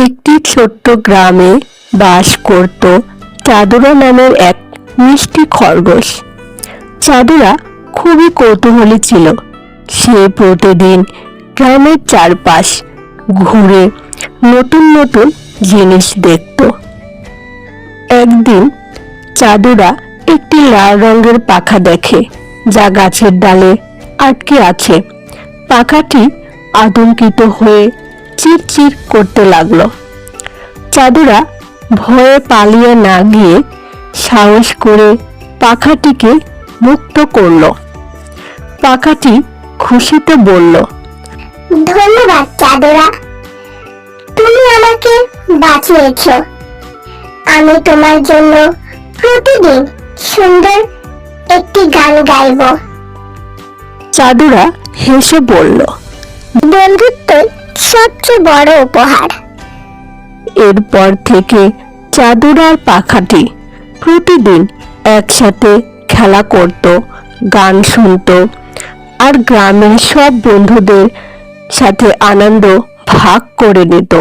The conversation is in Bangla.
একটি ছোট্ট গ্রামে বাস করত চাঁদুরা নামের এক মিষ্টি খরগোশ। চাঁদুরা খুবই কৌতূহলী ছিল। সে প্রতিদিন গ্রামের চারপাশ ঘুরে নতুন নতুন জিনিস দেখত। একদিন চাঁদুরা একটি লাল রঙের পাখা দেখে, যা গাছের ডালে আটকে আছে। পাখাটি আতঙ্কিত হয়ে চিরচির করতে লাগলো। চাঁদুরা ভয়ে পালিয়ে না গিয়ে সাহস করে পাখাটিকে মুক্ত করলো। পাখাটি খুশিতে বলল, ধন্যবাদ চাঁদুরা, তুমি আমাকে বাঁচিয়েছ। আমি তোমার জন্য প্রতিদিন সুন্দর একটি গান গাইব। চাঁদুরা হেসে বলল, বন্ধুত্ব সবচেয়ে বড় উপহার। এরপর থেকে চাঁদুরা আর পাখাটি প্রতিদিন একসাথে খেলা করত, গান শুনত আর গ্রামের সব বন্ধুদের সাথে আনন্দ ভাগ করে নিত।